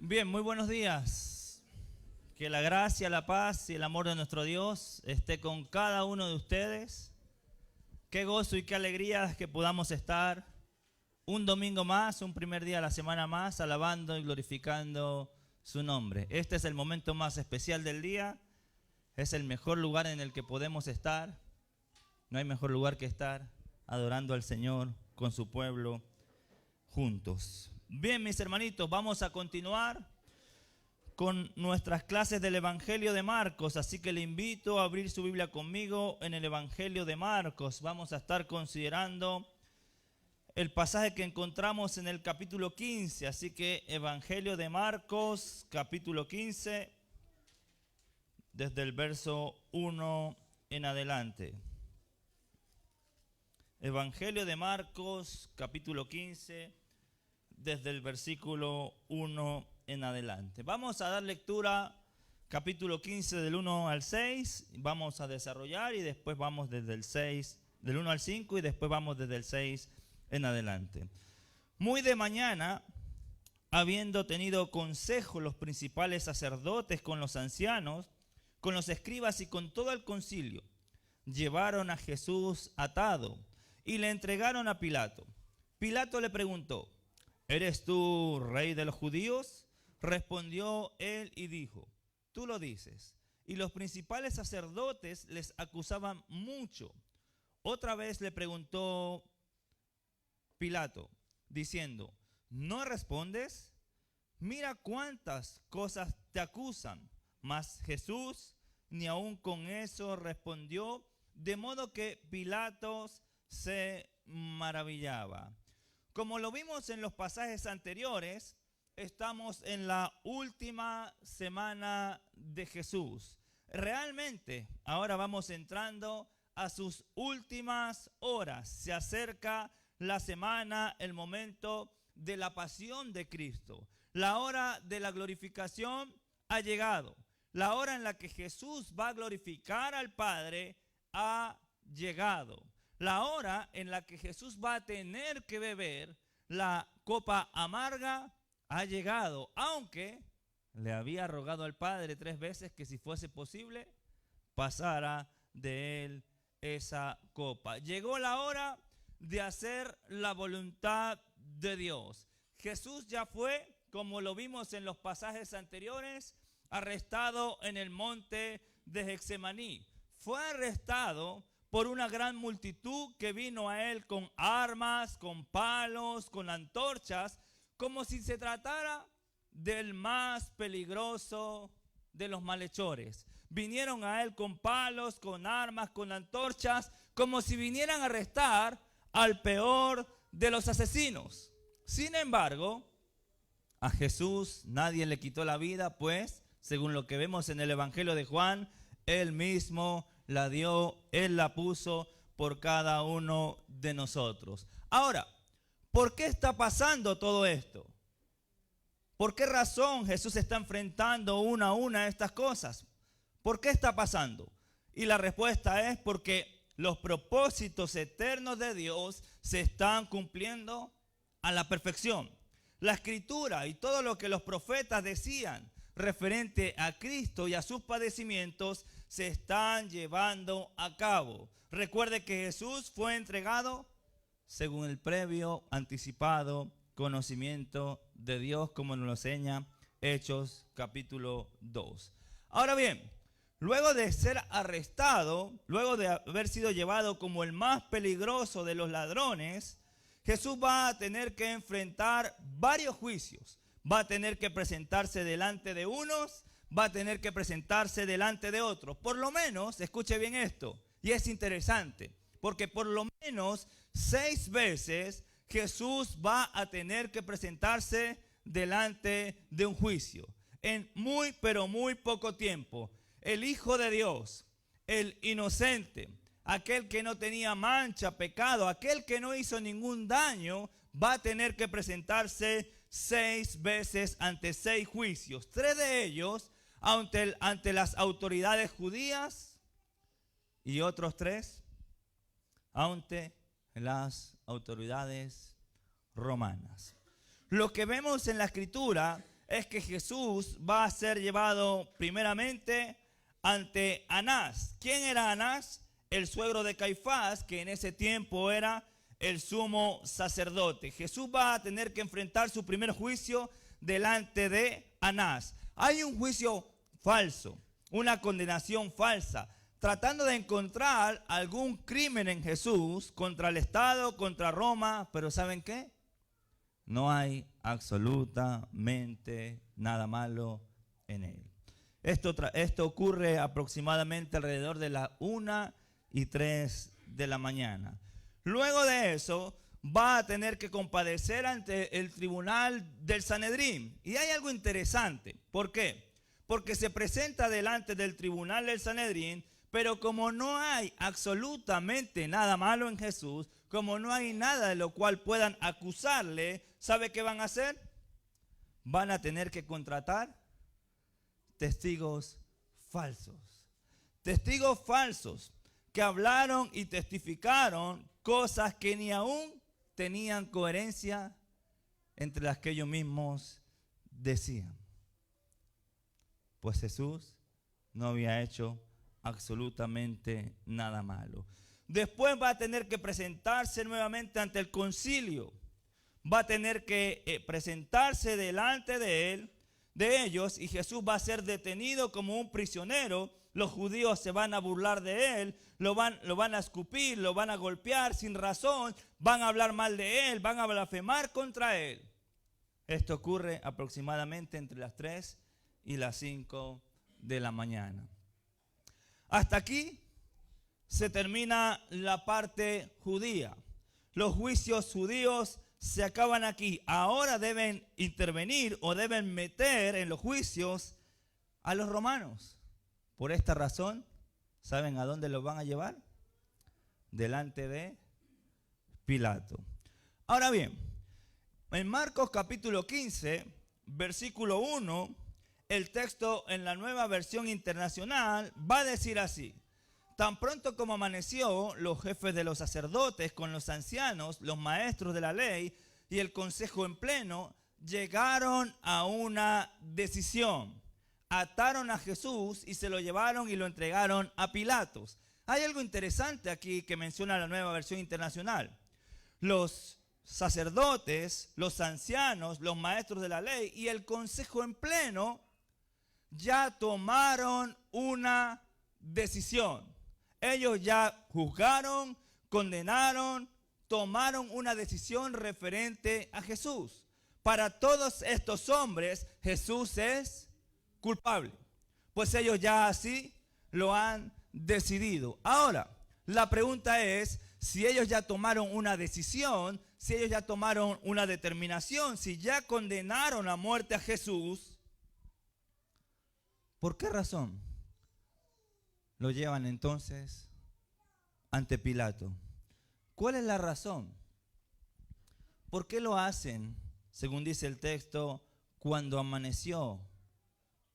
Bien, muy buenos días. Que la gracia, la paz y el amor de nuestro Dios esté con cada uno de ustedes. Qué gozo y qué alegría que podamos estar un domingo más, un primer día de la semana más, alabando y glorificando su nombre. Este es el momento más especial del día. Es el mejor lugar en el que podemos estar. No hay mejor lugar que estar adorando al Señor con su pueblo juntos. Bien, mis hermanitos, vamos a continuar con nuestras clases del Evangelio de Marcos, así que le invito a abrir su Biblia conmigo en el Evangelio de Marcos. Vamos a estar considerando el pasaje que encontramos en el capítulo 15, así que Evangelio de Marcos, capítulo 15, desde el verso 1 en adelante. Evangelio de Marcos, capítulo 15, desde el versículo 1 en adelante. Vamos a dar lectura capítulo 15 del 1 al 6, vamos a desarrollar y después vamos desde el 6, del 1 al 5 y después vamos desde el 6 en adelante. Muy de mañana, habiendo tenido consejo los principales sacerdotes con los ancianos, con los escribas y con todo el concilio, llevaron a Jesús atado y le entregaron a Pilato. Pilato le preguntó: ¿eres tú rey de los judíos? Respondió él y dijo: tú lo dices. Y los principales sacerdotes les acusaban mucho. Otra vez le preguntó Pilato, diciendo: ¿no respondes? Mira cuántas cosas te acusan. Mas Jesús ni aun con eso respondió, de modo que Pilato se maravillaba. Como lo vimos en los pasajes anteriores, estamos en la última semana de Jesús. Realmente, ahora vamos entrando a sus últimas horas. Se acerca la semana, el momento de la pasión de Cristo. La hora de la glorificación ha llegado. La hora en la que Jesús va a glorificar al Padre ha llegado. La hora en la que Jesús va a tener que beber la copa amarga ha llegado, aunque le había rogado al Padre 3 veces que si fuese posible pasara de él esa copa. Llegó la hora de hacer la voluntad de Dios. Jesús ya fue, como lo vimos en los pasajes anteriores, arrestado en el monte de Getsemaní. Fue arrestado por una gran multitud que vino a él con armas, con palos, con antorchas, como si se tratara del más peligroso de los malhechores. Vinieron a él con palos, con armas, con antorchas, como si vinieran a arrestar al peor de los asesinos. Sin embargo, a Jesús nadie le quitó la vida, pues, según lo que vemos en el Evangelio de Juan, él mismo la dio, él la puso por cada uno de nosotros. Ahora, ¿por qué está pasando todo esto? ¿Por qué razón Jesús está enfrentando una a una estas cosas? ¿Por qué está pasando? Y la respuesta es porque los propósitos eternos de Dios se están cumpliendo a la perfección. La Escritura y todo lo que los profetas decían referente a Cristo y a sus padecimientos se están llevando a cabo. Recuerde que Jesús fue entregado según el previo anticipado conocimiento de Dios, como nos lo enseña Hechos capítulo 2. Ahora bien, luego de ser arrestado, luego de haber sido llevado como el más peligroso de los ladrones, Jesús va a tener que enfrentar varios juicios. Va a tener que presentarse delante de unos, va a tener que presentarse delante de otros. Por lo menos, escuche bien esto, y es interesante, porque por lo menos 6 veces Jesús va a tener que presentarse delante de un juicio. En muy, pero muy poco tiempo, el Hijo de Dios, el inocente, aquel que no tenía mancha, pecado, aquel que no hizo ningún daño, va a tener que presentarse 6 veces ante 6 juicios. 3 de ellos ante las autoridades judías y otros 3 ante las autoridades romanas. Lo que vemos en la Escritura es que Jesús va a ser llevado primeramente ante Anás. ¿Quién era Anás? El suegro de Caifás, que en ese tiempo era el sumo sacerdote. Jesús va a tener que enfrentar su primer juicio delante de Anás. Hay un juicio falso, una condenación falsa, tratando de encontrar algún crimen en Jesús contra el Estado, contra Roma, pero ¿saben qué? No hay absolutamente nada malo en él. Esto ocurre aproximadamente alrededor de las 1:03 de la mañana. Luego de eso, va a tener que comparecer ante el tribunal del Sanedrín. Y hay algo interesante. ¿Por qué? Porque se presenta delante del tribunal del Sanedrín, pero como no hay absolutamente nada malo en Jesús, como no hay nada de lo cual puedan acusarle, ¿sabe qué van a hacer? Van a tener que contratar testigos falsos. Testigos falsos que hablaron y testificaron cosas que ni aún tenían coherencia entre las que ellos mismos decían. Pues Jesús no había hecho absolutamente nada malo. Después va a tener que presentarse nuevamente ante el concilio. Va a tener que presentarse delante de ellos, y Jesús va a ser detenido como un prisionero. Los judíos se van a burlar de él, lo van a escupir, lo van a golpear sin razón, van a hablar mal de él, van a blasfemar contra él. Esto ocurre aproximadamente entre las 3 y las 5 de la mañana. Hasta aquí se termina la parte judía. Los juicios judíos se acaban aquí. Ahora deben intervenir o deben meter en los juicios a los romanos. Por esta razón, ¿saben a dónde los van a llevar? Delante de Pilato. Ahora bien, en Marcos capítulo 15, versículo 1, el texto en la Nueva Versión Internacional va a decir así: tan pronto como amaneció, los jefes de los sacerdotes con los ancianos, los maestros de la ley y el consejo en pleno llegaron a una decisión. Ataron a Jesús y se lo llevaron y lo entregaron a Pilatos. Hay algo interesante aquí que menciona la Nueva Versión Internacional. Los sacerdotes, los ancianos, los maestros de la ley y el consejo en pleno ya tomaron una decisión. Ellos ya juzgaron, condenaron, tomaron una decisión referente a Jesús. Para todos estos hombres, Jesús es culpable, pues ellos ya así lo han decidido. Ahora, la pregunta es, si ellos ya tomaron una decisión, si ellos ya tomaron una determinación, si ya condenaron a muerte a Jesús, ¿por qué razón lo llevan entonces ante Pilato? ¿Cuál es la razón? ¿Por qué lo hacen, según dice el texto, cuando amaneció?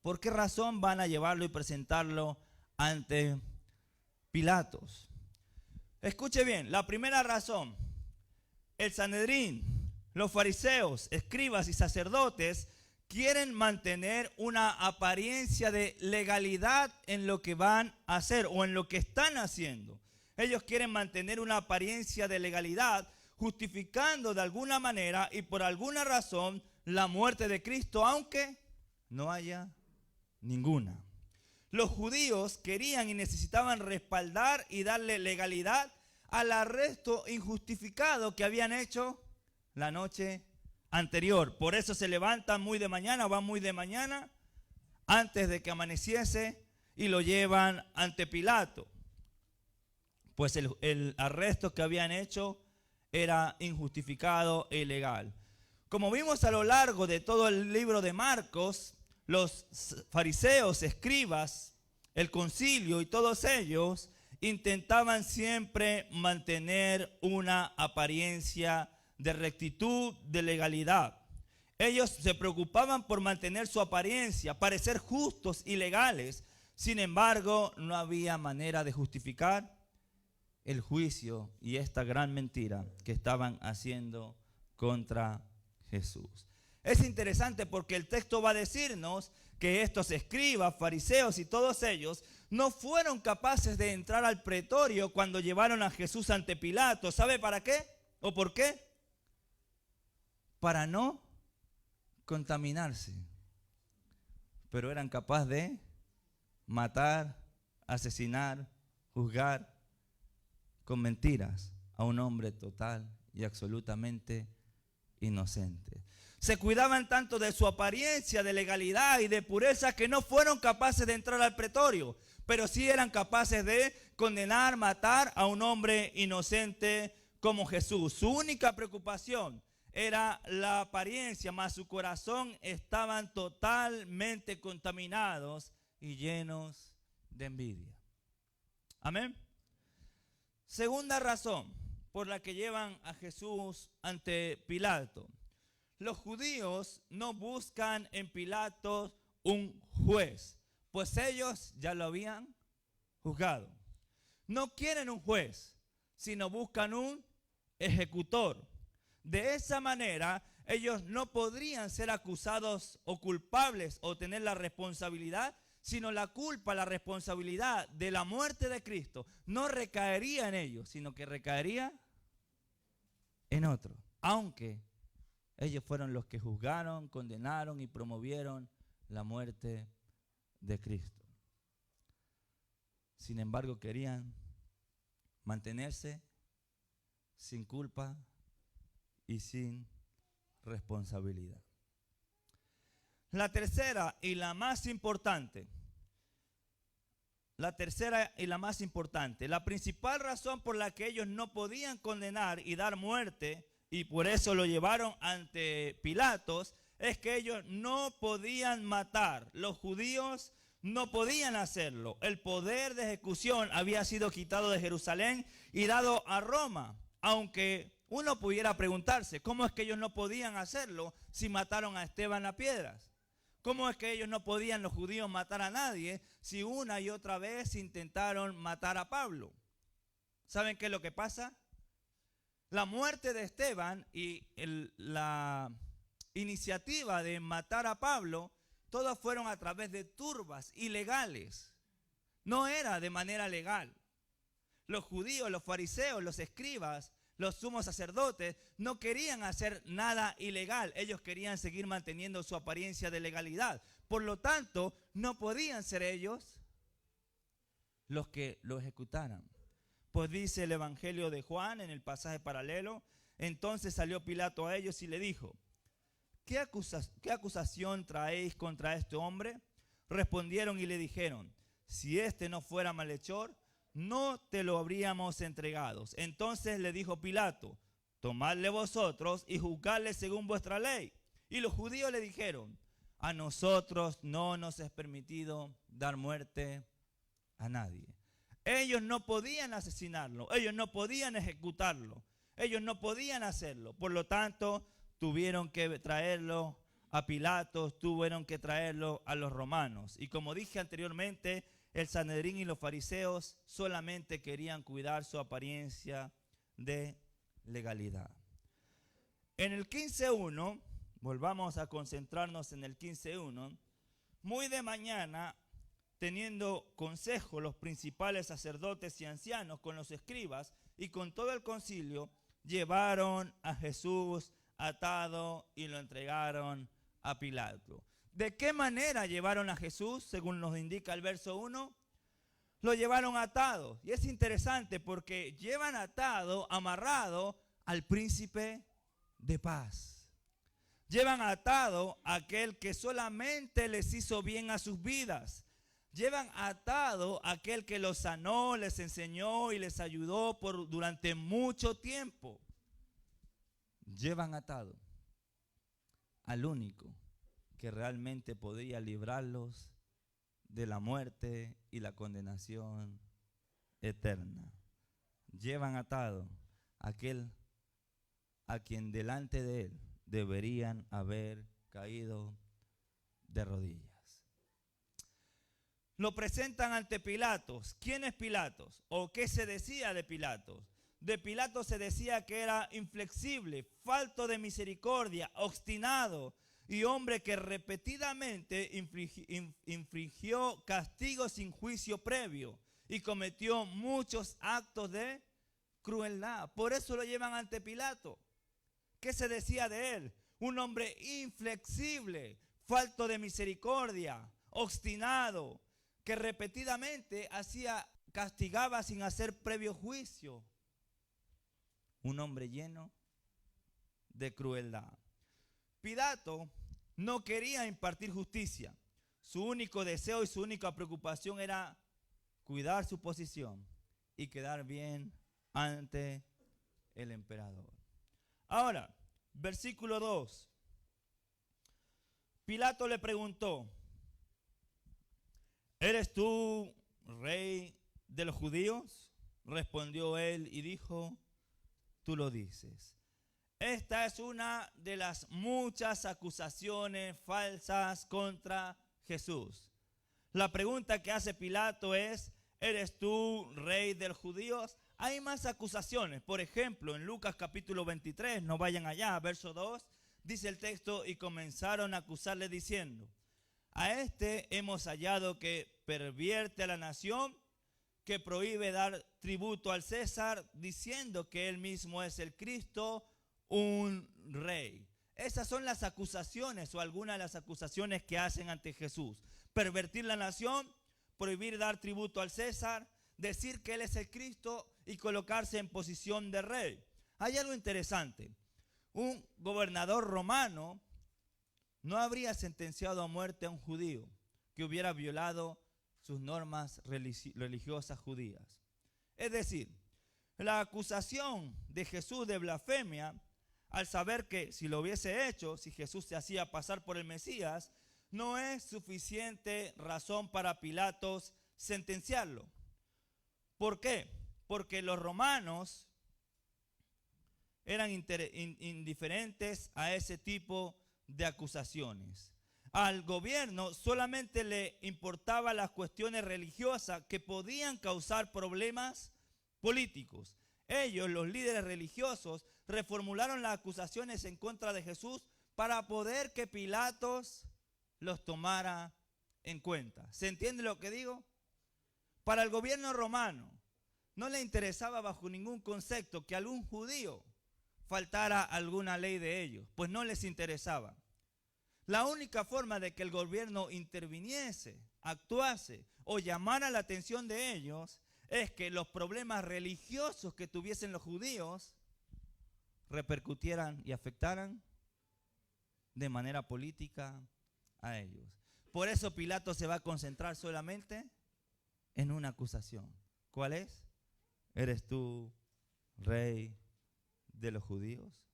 ¿Por qué razón van a llevarlo y presentarlo ante Pilatos? Escuche bien, la primera razón: el Sanedrín, los fariseos, escribas y sacerdotes quieren mantener una apariencia de legalidad en lo que van a hacer o en lo que están haciendo. Ellos quieren mantener una apariencia de legalidad, justificando de alguna manera y por alguna razón la muerte de Cristo, aunque no haya ninguna. Los judíos querían y necesitaban respaldar y darle legalidad al arresto injustificado que habían hecho la noche anterior. Por eso se levantan muy de mañana, van muy de mañana, antes de que amaneciese, y lo llevan ante Pilato. Pues el arresto que habían hecho era injustificado e ilegal. Como vimos a lo largo de todo el libro de Marcos, los fariseos, escribas, el concilio y todos ellos intentaban siempre mantener una apariencia de rectitud, de legalidad. Ellos se preocupaban por mantener su apariencia, parecer justos y legales. Sin embargo, no había manera de justificar el juicio y esta gran mentira que estaban haciendo contra Jesús. Es interesante porque el texto va a decirnos que estos escribas, fariseos y todos ellos no fueron capaces de entrar al pretorio cuando llevaron a Jesús ante Pilato. ¿Sabe para qué? ¿O por qué? Para no contaminarse. Pero eran capaces de matar, asesinar, juzgar con mentiras a un hombre total y absolutamente inocente. Se cuidaban tanto de su apariencia, de legalidad y de pureza que no fueron capaces de entrar al pretorio, pero sí eran capaces de condenar, matar a un hombre inocente como Jesús. Su única preocupación era la apariencia, mas su corazón estaban totalmente contaminados y llenos de envidia. Amén. Segunda razón por la que llevan a Jesús ante Pilato. Los judíos no buscan en Pilato un juez, pues ellos ya lo habían juzgado. No quieren un juez, sino buscan un ejecutor. De esa manera, ellos no podrían ser acusados o culpables o tener la responsabilidad, sino la culpa, la responsabilidad de la muerte de Cristo no recaería en ellos, sino que recaería en otro. Aunque ellos fueron los que juzgaron, condenaron y promovieron la muerte de Cristo. Sin embargo, querían mantenerse sin culpa y sin responsabilidad. La tercera y la más importante. La principal razón por la que ellos no podían condenar y dar muerte, y por eso lo llevaron ante Pilatos, es que ellos no podían matar. Los judíos no podían hacerlo. El poder de ejecución había sido quitado de Jerusalén y dado a Roma. Aunque uno pudiera preguntarse, ¿cómo es que ellos no podían hacerlo si mataron a Esteban a piedras? ¿Cómo es que ellos no podían, los judíos, matar a nadie si una y otra vez intentaron matar a Pablo? ¿Saben qué es lo que pasa? La muerte de Esteban y la iniciativa de matar a Pablo, todas fueron a través de turbas ilegales. No era de manera legal. Los judíos, los fariseos, los escribas, los sumos sacerdotes no querían hacer nada ilegal. Ellos querían seguir manteniendo su apariencia de legalidad. Por lo tanto, no podían ser ellos los que lo ejecutaran. Pues dice el Evangelio de Juan en el pasaje paralelo: entonces salió Pilato a ellos y le dijo: ¿Qué acusación traéis contra este hombre? Respondieron y le dijeron: si este no fuera malhechor, no te lo habríamos entregado. Entonces le dijo Pilato: tomadle vosotros y juzgadle según vuestra ley. Y los judíos le dijeron: a nosotros no nos es permitido dar muerte a nadie. Ellos no podían asesinarlo, ellos no podían ejecutarlo, ellos no podían hacerlo. Por lo tanto, tuvieron que traerlo a Pilatos, tuvieron que traerlo a los romanos. Y como dije anteriormente, el Sanedrín y los fariseos solamente querían cuidar su apariencia de legalidad. En el 15:1, volvamos a concentrarnos en el 15:1, muy de mañana, teniendo consejo los principales sacerdotes y ancianos con los escribas y con todo el concilio, llevaron a Jesús atado y lo entregaron a Pilato. ¿De qué manera llevaron a Jesús? Según nos indica el verso 1, lo llevaron atado. Y es interesante porque llevan atado, amarrado al príncipe de paz. Llevan atado a aquel que solamente les hizo bien a sus vidas. Llevan atado a aquel que los sanó, les enseñó y les ayudó durante mucho tiempo. Llevan atado al único que realmente podía librarlos de la muerte y la condenación eterna. Llevan atado a aquel a quien delante de él deberían haber caído de rodillas. Lo presentan ante Pilatos. ¿Quién es Pilatos? ¿O qué se decía de Pilatos? De Pilatos se decía que era inflexible, falto de misericordia, obstinado, y hombre que repetidamente infringió castigos sin juicio previo y cometió muchos actos de crueldad. Por eso lo llevan ante Pilato. ¿Qué se decía de él? Un hombre inflexible, falto de misericordia, obstinado, que repetidamente castigaba sin hacer previo juicio. Un hombre lleno de crueldad. Pilato no quería impartir justicia. Su único deseo y su única preocupación era cuidar su posición y quedar bien ante el emperador. Ahora, versículo 2. Pilato le preguntó: ¿eres tú rey de los judíos? Respondió él y dijo: tú lo dices. Esta es una de las muchas acusaciones falsas contra Jesús. La pregunta que hace Pilato es: ¿eres tú rey de los judíos? Hay más acusaciones. Por ejemplo, en Lucas capítulo 23, no vayan allá, verso 2, dice el texto: y comenzaron a acusarle diciendo: a este hemos hallado que pervierte a la nación, que prohíbe dar tributo al César, diciendo que él mismo es el Cristo, un rey. Esas son las acusaciones o algunas de las acusaciones que hacen ante Jesús: pervertir la nación, prohibir dar tributo al César, decir que él es el Cristo y colocarse en posición de rey. Hay algo interesante. Un gobernador romano no habría sentenciado a muerte a un judío que hubiera violado sus normas religiosas judías. Es decir, la acusación de Jesús de blasfemia, al saber que si lo hubiese hecho, si Jesús se hacía pasar por el Mesías, no es suficiente razón para Pilatos sentenciarlo. ¿Por qué? Porque los romanos eran indiferentes a ese tipo de acusaciones. Al gobierno solamente le importaban las cuestiones religiosas que podían causar problemas políticos. Ellos, los líderes religiosos, reformularon las acusaciones en contra de Jesús para poder que Pilatos los tomara en cuenta. ¿Se entiende lo que digo? Para el gobierno romano no le interesaba bajo ningún concepto que algún judío faltara alguna ley de ellos, pues no les interesaba. La única forma de que el gobierno interviniese, actuase o llamara la atención de ellos es que los problemas religiosos que tuviesen los judíos repercutieran y afectaran de manera política a ellos. Por eso Pilato se va a concentrar solamente en una acusación. ¿Cuál es? ¿Eres tú rey de los judíos?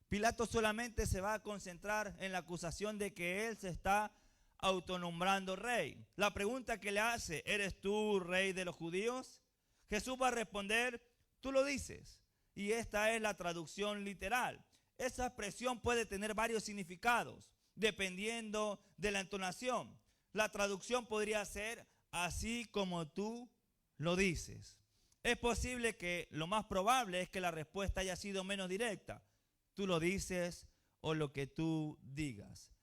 Pilato solamente se va a concentrar en la acusación de que él se está autonombrando rey. La pregunta que le hace: ¿eres tú rey de los judíos? Jesús va a responder: tú lo dices. Y esta es la traducción literal. Esa expresión puede tener varios significados dependiendo de la entonación. La traducción podría ser: así como tú lo dices. Es posible que lo más probable es que la respuesta haya sido menos directa: tú lo dices o lo que tú digas.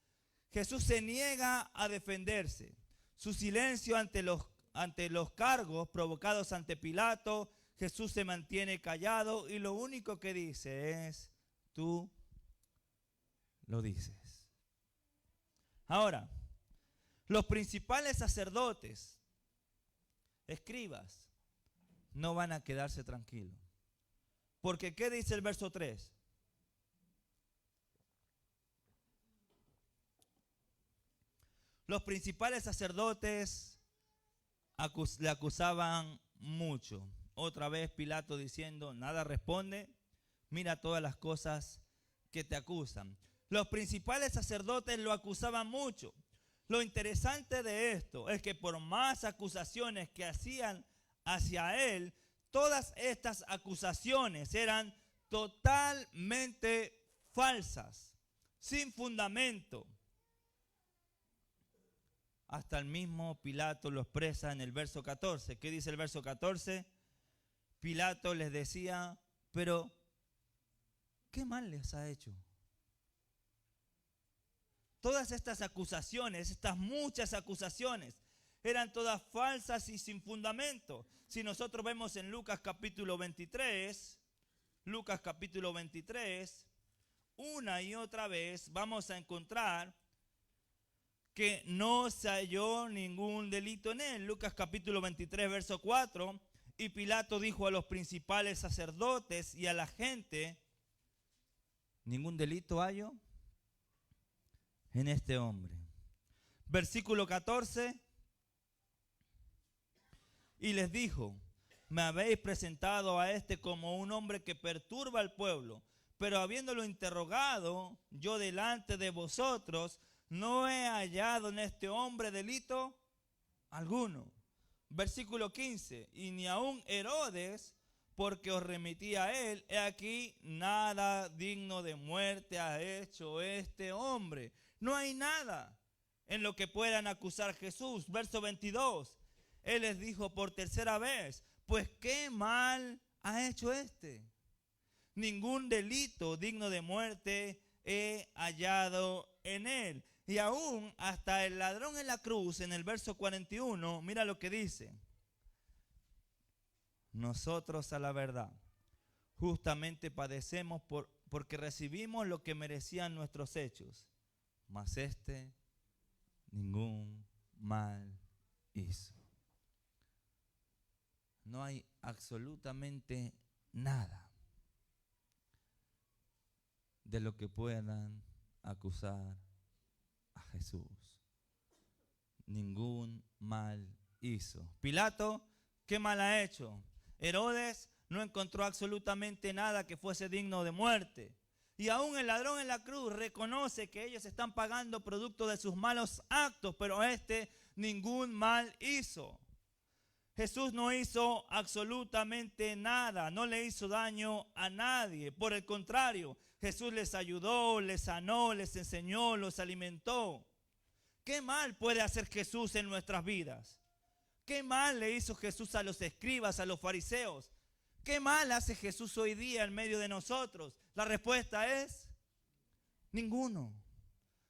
Jesús se niega a defenderse. Su silencio ante los cargos provocados ante Pilato, Jesús se mantiene callado y lo único que dice es: tú lo dices. Ahora, los principales sacerdotes, escribas, no van a quedarse tranquilos. Porque ¿qué dice el verso 3? Los principales sacerdotes le acusaban mucho. Otra vez Pilato diciendo: nada responde, mira todas las cosas que te acusan. Los principales sacerdotes lo acusaban mucho. Lo interesante de esto es que por más acusaciones que hacían hacia él, todas estas acusaciones eran totalmente falsas, sin fundamento. Hasta el mismo Pilato lo expresa en el verso 14. ¿Qué dice el verso 14? Pilato les decía: pero ¿qué mal les ha hecho? todas estas acusaciones, estas muchas acusaciones, eran todas falsas y sin fundamento. Si nosotros vemos en Lucas capítulo 23, una y otra vez vamos a encontrar que no se halló ningún delito en él. Lucas capítulo 23, verso 4, y Pilato dijo a los principales sacerdotes y a la gente, ¿ningún delito hallo en este hombre? Versículo 14, y les dijo, me habéis presentado a este como un hombre que perturba al pueblo, pero habiéndolo interrogado yo delante de vosotros, no he hallado en este hombre delito alguno. Versículo 15, y ni aun Herodes, porque os remití a él, he aquí, nada digno de muerte ha hecho este hombre. No hay nada en lo que puedan acusar a Jesús. Verso 22, él les dijo por tercera vez, pues qué mal ha hecho este. Ningún delito digno de muerte he hallado en él. Y aún hasta el ladrón en la cruz, en el verso 41, mira lo que dice. Nosotros a la verdad justamente padecemos porque recibimos lo que merecían nuestros hechos, mas este ningún mal hizo. No hay absolutamente nada de lo que puedan acusar a Jesús. Ningún mal hizo. Pilato, ¿qué mal ha hecho? Herodes no encontró absolutamente nada que fuese digno de muerte. Y aún el ladrón en la cruz reconoce que ellos están pagando producto de sus malos actos, pero este ningún mal hizo. Jesús no hizo absolutamente nada, no le hizo daño a nadie. Por el contrario, Jesús les ayudó, les sanó, les enseñó, los alimentó. ¿Qué mal puede hacer Jesús en nuestras vidas? ¿Qué mal le hizo Jesús a los escribas, a los fariseos? ¿Qué mal hace Jesús hoy día en medio de nosotros? La respuesta es ninguno.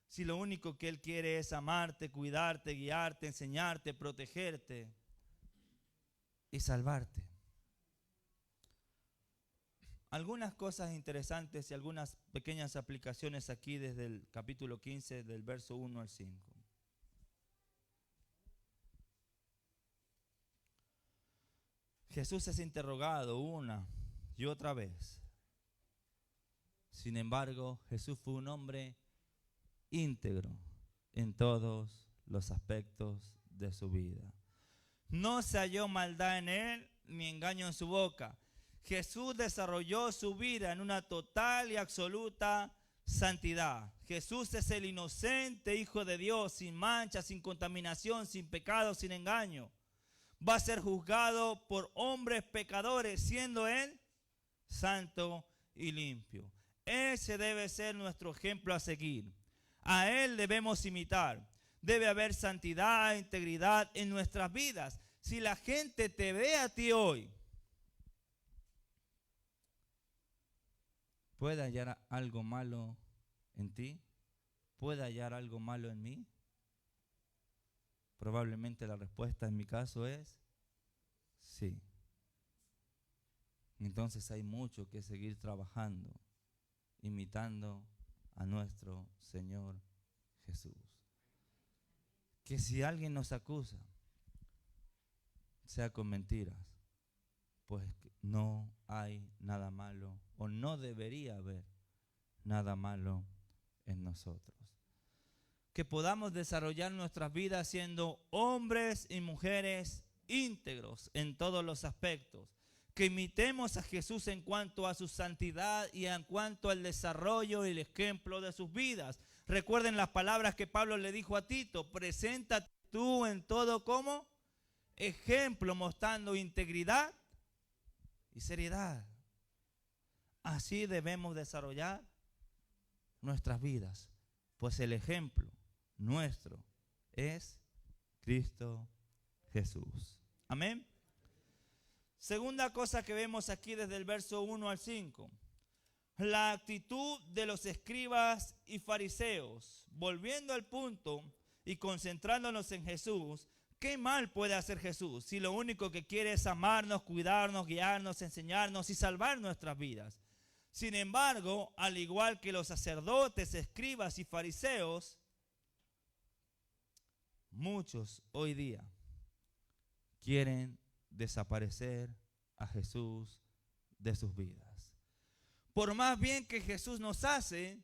Si lo único que Él quiere es amarte, cuidarte, guiarte, enseñarte, protegerte y salvarte. Algunas cosas interesantes y algunas pequeñas aplicaciones aquí desde el capítulo 15, del verso 1 al 5. Jesús es interrogado una y otra vez. Sin embargo, Jesús fue un hombre íntegro en todos los aspectos de su vida. No se halló maldad en él, ni engaño en su boca. Jesús desarrolló su vida en una total y absoluta santidad. Jesús es el inocente Hijo de Dios, sin mancha, sin contaminación, sin pecado, sin engaño. Va a ser juzgado por hombres pecadores, siendo Él santo y limpio. Ese debe ser nuestro ejemplo a seguir. A Él debemos imitar. Debe haber santidad, integridad en nuestras vidas. Si la gente te ve a ti hoy, ¿puede hallar algo malo en ti? ¿Puede hallar algo malo en mí? Probablemente la respuesta en mi caso es sí. Entonces hay mucho que seguir trabajando, imitando a nuestro Señor Jesús. Que si alguien nos acusa, sea con mentiras, pues no hay nada malo o no debería haber nada malo en nosotros. Que podamos desarrollar nuestras vidas siendo hombres y mujeres íntegros en todos los aspectos. Que imitemos a Jesús en cuanto a su santidad y en cuanto al desarrollo y el ejemplo de sus vidas. Recuerden las palabras que Pablo le dijo a Tito: preséntate tú en todo como ejemplo, mostrando integridad y seriedad. Así debemos desarrollar nuestras vidas, pues el ejemplo nuestro es Cristo Jesús. Amén. Segunda cosa que vemos aquí desde el verso 1 al 5. la actitud de los escribas y fariseos. Volviendo al punto y concentrándonos en Jesús, ¿qué mal puede hacer Jesús si lo único que quiere es amarnos, cuidarnos, guiarnos, enseñarnos y salvar nuestras vidas? Sin embargo, al igual que los sacerdotes, escribas y fariseos, muchos hoy día quieren desaparecer a Jesús de sus vidas. Por más bien que Jesús nos hace,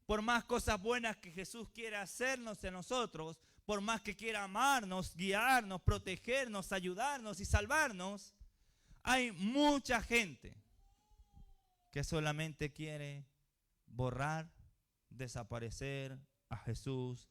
por más cosas buenas que Jesús quiere hacernos en nosotros, por más que quiera amarnos, guiarnos, protegernos, ayudarnos y salvarnos, hay mucha gente que solamente quiere borrar, desaparecer a Jesús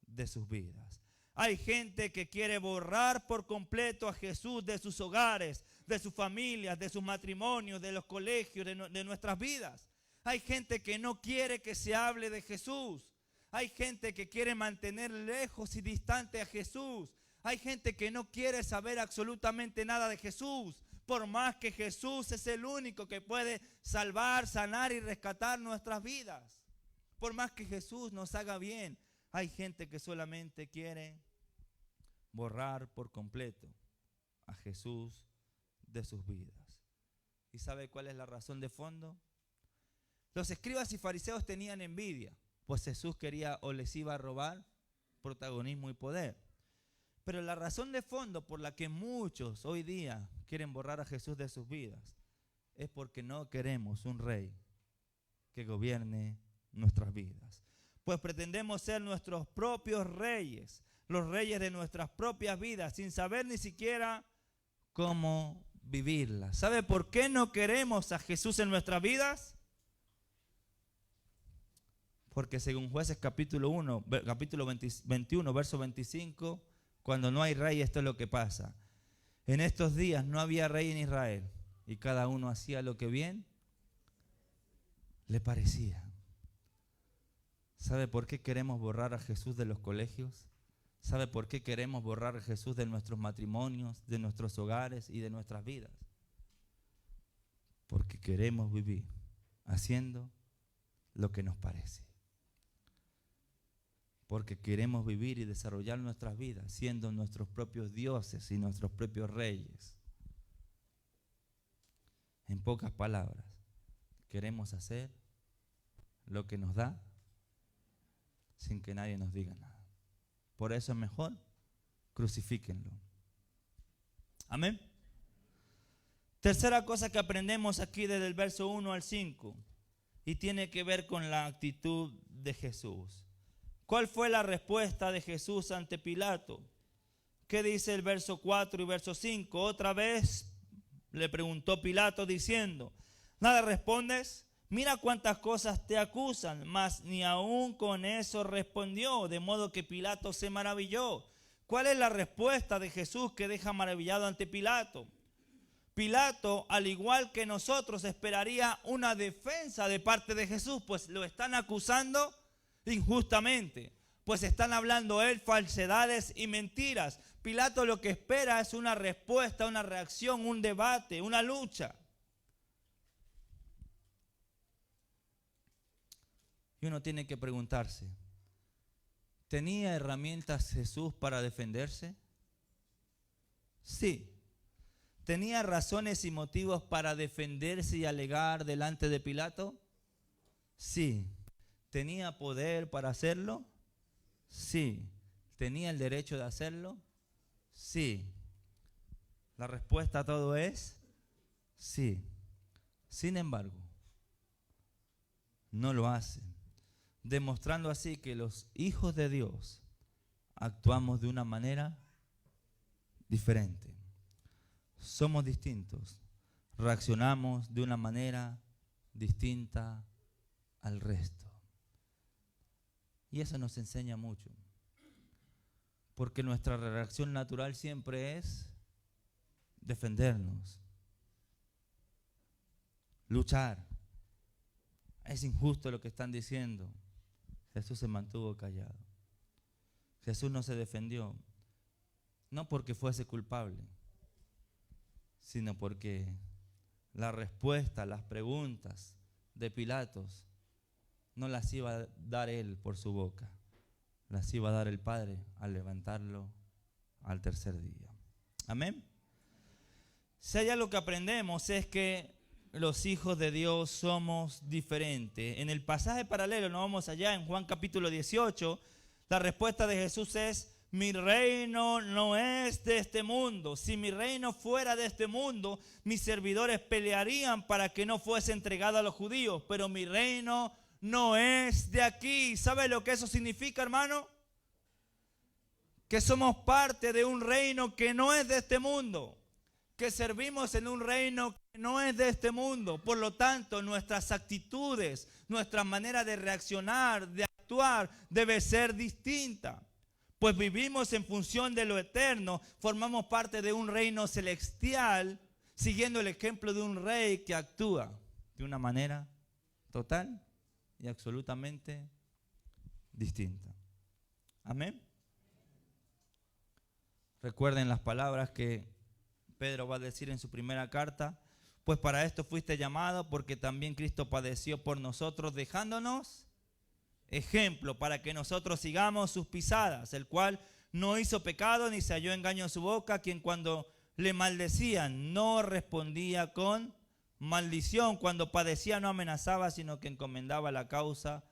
de sus vidas. Hay gente que quiere borrar por completo a Jesús de sus hogares, de sus familias, de sus matrimonios, de los colegios, de nuestras vidas. Hay gente que no quiere que se hable de Jesús. Hay gente que quiere mantener lejos y distante a Jesús. Hay gente que no quiere saber absolutamente nada de Jesús, por más que Jesús es el único que puede salvar, sanar y rescatar nuestras vidas. Por más que Jesús nos haga bien, hay gente que solamente quiere borrar por completo a Jesús de sus vidas. ¿Y sabe cuál es la razón de fondo? Los escribas y fariseos tenían envidia, pues Jesús quería o les iba a robar protagonismo y poder. Pero la razón de fondo por la que muchos hoy día quieren borrar a Jesús de sus vidas es porque no queremos un rey que gobierne nuestras vidas. Pues pretendemos ser nuestros propios reyes, los reyes de nuestras propias vidas, sin saber ni siquiera cómo vivirlas. ¿Sabe por qué no queremos a Jesús en nuestras vidas? Porque según Jueces capítulo 21, verso 25, cuando no hay rey, esto es lo que pasa. En estos días no había rey en Israel y cada uno hacía lo que bien le parecía. ¿Sabe por qué queremos borrar a Jesús de los colegios? ¿Sabe por qué queremos borrar a Jesús de nuestros matrimonios, de nuestros hogares y de nuestras vidas? Porque queremos vivir haciendo lo que nos parece. Porque queremos vivir y desarrollar nuestras vidas siendo nuestros propios dioses y nuestros propios reyes. En pocas palabras, queremos hacer lo que nos da sin que nadie nos diga nada. Por eso es mejor, crucifíquenlo. Amén. Tercera cosa que aprendemos aquí desde el verso 1 al 5 y tiene que ver con la actitud de Jesús. ¿Cuál fue la respuesta de Jesús ante Pilato? ¿Qué dice el verso 4 y verso 5? Otra vez le preguntó Pilato diciendo, ¿nada respondes? Mira cuántas cosas te acusan, mas ni aún con eso respondió, de modo que Pilato se maravilló. ¿Cuál es la respuesta de Jesús que deja maravillado ante Pilato? Pilato, al igual que nosotros, esperaría una defensa de parte de Jesús, pues lo están acusando injustamente, pues están hablando él falsedades y mentiras. Pilato lo que espera es una respuesta, una reacción, un debate, una lucha. Y uno tiene que preguntarse, ¿tenía herramientas Jesús para defenderse? Sí. ¿Tenía razones y motivos para defenderse y alegar delante de Pilato? Sí. ¿Tenía poder para hacerlo? Sí. ¿Tenía el derecho de hacerlo? Sí. La respuesta a todo es sí. Sin embargo, no lo hace, demostrando así que los hijos de Dios actuamos de una manera diferente. Somos distintos, reaccionamos de una manera distinta al resto. Y eso nos enseña mucho, porque nuestra reacción natural siempre es defendernos, luchar. Es injusto lo que están diciendo. Jesús se mantuvo callado. Jesús no se defendió, no porque fuese culpable, sino porque la respuesta a las preguntas de Pilatos no las iba a dar él por su boca, las iba a dar el Padre al levantarlo al tercer día. Amén. Si hay algo que aprendemos es que los hijos de Dios somos diferentes. En el pasaje paralelo, no vamos allá, en Juan capítulo 18, la respuesta de Jesús es: mi reino no es de este mundo. Si mi reino fuera de este mundo, mis servidores pelearían para que no fuese entregado a los judíos. Pero mi reino no es de aquí. ¿Sabe lo que eso significa, hermano? Que somos parte de un reino que no es de este mundo. Que servimos en un reino que no es de este mundo. Por lo tanto, nuestras actitudes, nuestra manera de reaccionar, de actuar, debe ser distinta. Pues vivimos en función de lo eterno, formamos parte de un reino celestial, siguiendo el ejemplo de un rey que actúa de una manera total y absolutamente distinta. Amén. Recuerden las palabras que Pedro va a decir en su primera carta: pues para esto fuiste llamado, porque también Cristo padeció por nosotros, dejándonos ejemplo para que nosotros sigamos sus pisadas, el cual no hizo pecado ni se halló engaño en su boca, quien cuando le maldecían no respondía con maldición, cuando padecía no amenazaba, sino que encomendaba la causa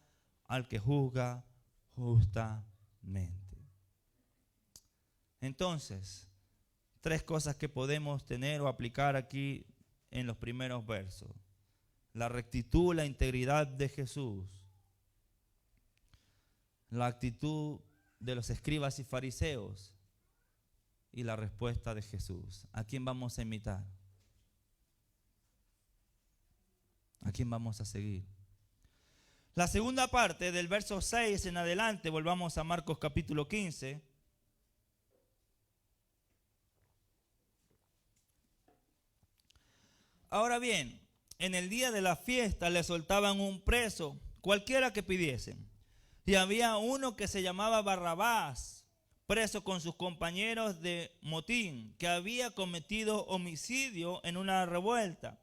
al que juzga justamente. Entonces, tres cosas que podemos tener o aplicar aquí en los primeros versos: la rectitud, la integridad de Jesús, la actitud de los escribas y fariseos y la respuesta de Jesús. ¿A quién vamos a imitar? ¿A quién vamos a seguir? La segunda parte del verso 6 en adelante, volvamos a Marcos capítulo 15. Ahora bien, en el día de la fiesta le soltaban un preso, cualquiera que pidiesen. Y había uno que se llamaba Barrabás, preso con sus compañeros de motín, que había cometido homicidio en una revuelta.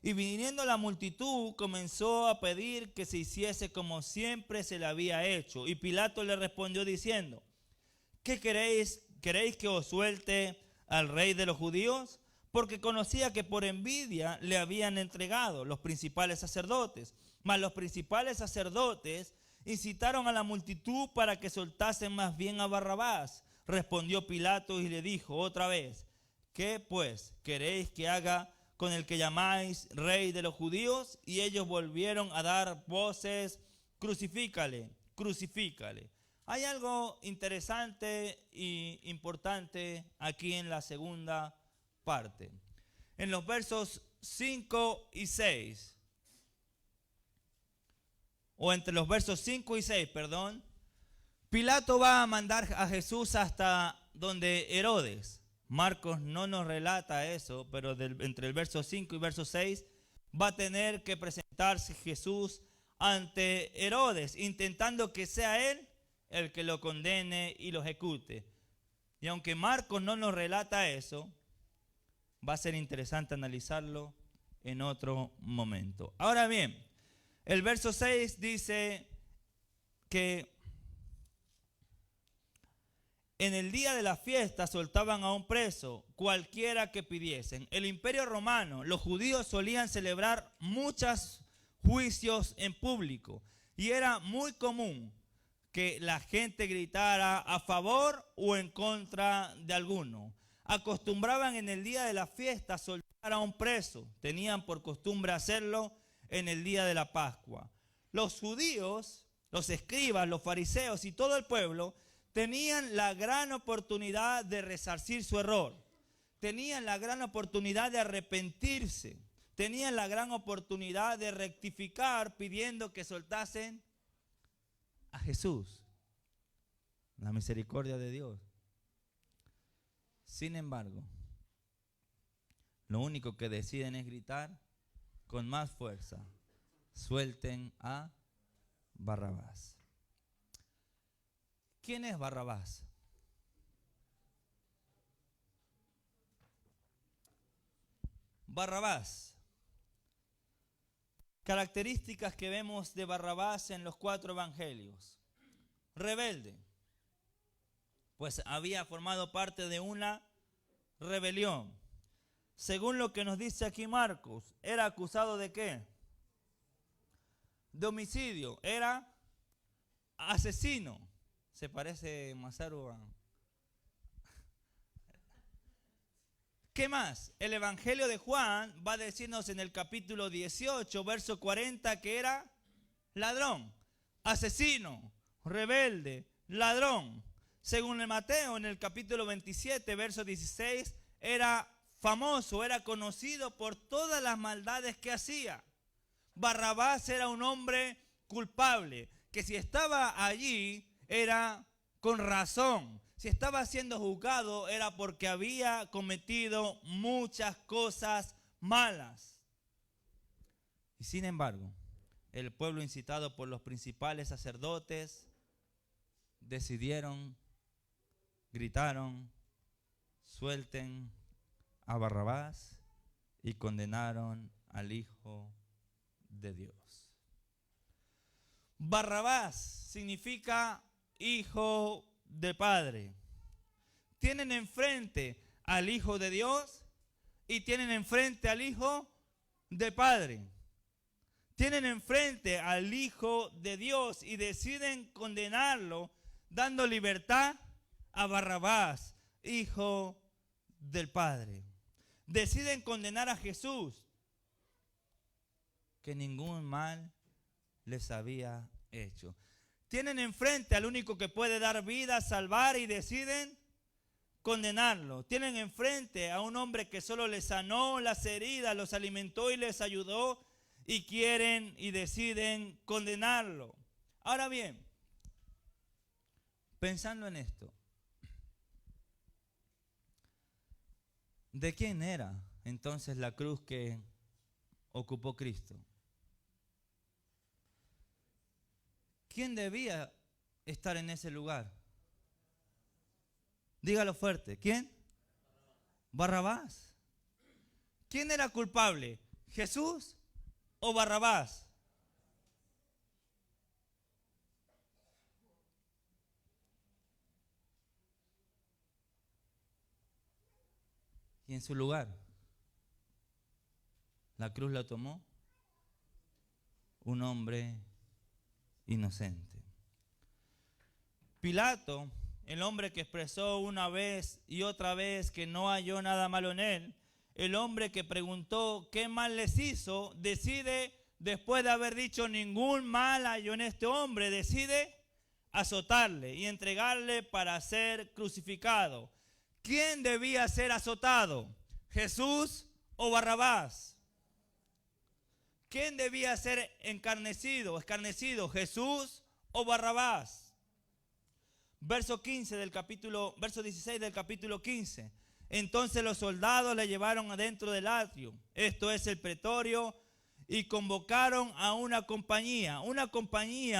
Y viniendo la multitud, comenzó a pedir que se hiciese como siempre se le había hecho. Y Pilato le respondió diciendo: ¿qué queréis? ¿Queréis que os suelte al rey de los judíos? Porque conocía que por envidia le habían entregado los principales sacerdotes. Mas los principales sacerdotes incitaron a la multitud para que soltasen más bien a Barrabás. Respondió Pilato y le dijo otra vez: ¿qué pues queréis que haga con el que llamáis rey de los judíos? Y ellos volvieron a dar voces: crucifícale, crucifícale. Hay algo interesante e importante aquí en la segunda parte. En los versos 5 y 6, o entre los versos 5 y 6, perdón, Pilato va a mandar a Jesús hasta donde Herodes. Marcos no nos relata eso, pero entre el verso 5 y verso 6 va a tener que presentarse Jesús ante Herodes, intentando que sea él el que lo condene y lo ejecute. Y aunque Marcos no nos relata eso, va a ser interesante analizarlo en otro momento. Ahora bien, el verso 6 dice que en el día de la fiesta soltaban a un preso, cualquiera que pidiesen. El Imperio Romano, los judíos solían celebrar muchos juicios en público y era muy común que la gente gritara a favor o en contra de alguno. Acostumbraban en el día de la fiesta soltar a un preso. Tenían por costumbre hacerlo en el día de la Pascua. Los judíos, los escribas, los fariseos y todo el pueblo tenían la gran oportunidad de resarcir su error. Tenían la gran oportunidad de arrepentirse. Tenían la gran oportunidad de rectificar pidiendo que soltasen a Jesús, la misericordia de Dios. Sin embargo, lo único que deciden es gritar con más fuerza: suelten a Barrabás. ¿Quién es Barrabás? Barrabás características que vemos de Barrabás en los 4 evangelios. Rebelde, pues había formado parte de una rebelión. Según lo que nos dice aquí Marcos, era acusado ¿de qué? De homicidio, era asesino. Se parece Masaru a... ¿Qué más? El Evangelio de Juan va a decirnos en el capítulo 18, verso 40, que era ladrón, asesino, rebelde, ladrón. Según el Mateo, en el capítulo 27, verso 16, era famoso, era conocido por todas las maldades que hacía. Barrabás era un hombre culpable, que si estaba allí era con razón. Si estaba siendo juzgado era porque había cometido muchas cosas malas. Y sin embargo, el pueblo, incitado por los principales sacerdotes, decidieron, gritaron, suelten a Barrabás, y condenaron al Hijo de Dios. Barrabás significa hijo de padre. Tienen enfrente al Hijo de Dios y tienen enfrente al Hijo de Padre. Tienen enfrente al Hijo de Dios y deciden condenarlo, dando libertad a Barrabás, hijo del Padre. Deciden condenar a Jesús, que ningún mal les había hecho. Tienen enfrente al único que puede dar vida, salvar, y deciden condenarlo. Tienen enfrente a un hombre que solo les sanó las heridas, los alimentó y les ayudó, y quieren y deciden condenarlo. Ahora bien, pensando en esto, ¿de quién era entonces la cruz que ocupó Cristo? ¿Quién debía estar en ese lugar? Dígalo fuerte. ¿Quién? Barrabás. ¿Quién era culpable? ¿Jesús o Barrabás? Y en su lugar, la cruz la tomó un hombre inocente. Pilato, el hombre que expresó una vez y otra vez que no halló nada malo en él, el hombre que preguntó qué mal les hizo, decide, después de haber dicho ningún mal halló en este hombre, decide azotarle y entregarle para ser crucificado. ¿Quién debía ser azotado? ¿Jesús o Barrabás? ¿Quién debía ser escarnecido? ¿Jesús o Barrabás? Verso 16 del capítulo 15. Entonces los soldados le llevaron adentro del atrio, esto es el pretorio, y convocaron a una compañía,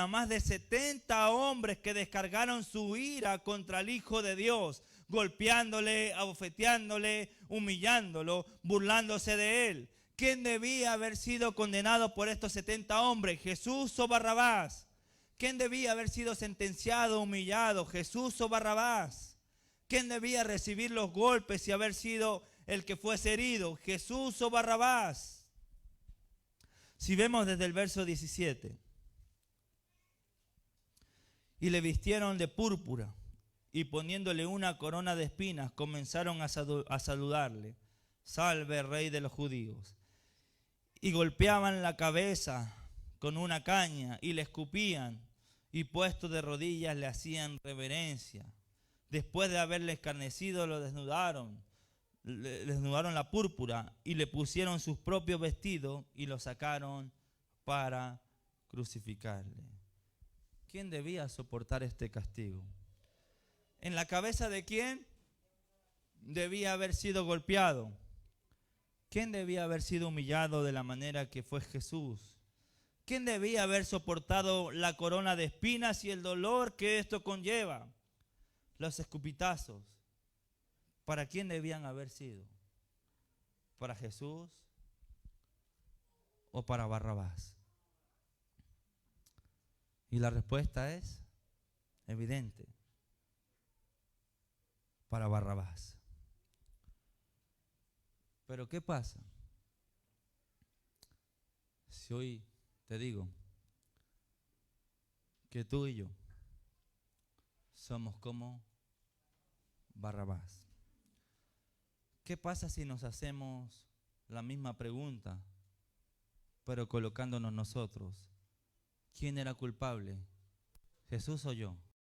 más de 70 hombres que descargaron su ira contra el Hijo de Dios, golpeándole, abofeteándole, humillándolo, burlándose de él. ¿Quién debía haber sido condenado por estos 70 hombres? ¿Jesús o Barrabás? ¿Quién debía haber sido sentenciado, humillado? ¿Jesús o Barrabás? ¿Quién debía recibir los golpes y haber sido el que fuese herido? ¿Jesús o Barrabás? Si vemos desde el verso 17. Y le vistieron de púrpura y poniéndole una corona de espinas comenzaron a saludarle. Salve, Rey de los judíos. Y golpeaban la cabeza con una caña y le escupían y puesto de rodillas le hacían reverencia. Después de haberle escarnecido lo desnudaron, le desnudaron la púrpura y le pusieron sus propios vestidos y lo sacaron para crucificarle. ¿Quién debía soportar este castigo? ¿En la cabeza de quién debía haber sido golpeado? ¿Quién debía haber sido humillado de la manera que fue Jesús? ¿Quién debía haber soportado la corona de espinas y el dolor que esto conlleva? Los escupitazos. ¿Para quién debían haber sido? ¿Para Jesús o para Barrabás? Y la respuesta es evidente. Para Barrabás. Pero ¿qué pasa? Si hoy te digo que tú y yo somos como Barrabás. ¿Qué pasa si nos hacemos la misma pregunta, pero colocándonos nosotros? ¿Quién era culpable? ¿Jesús o yo?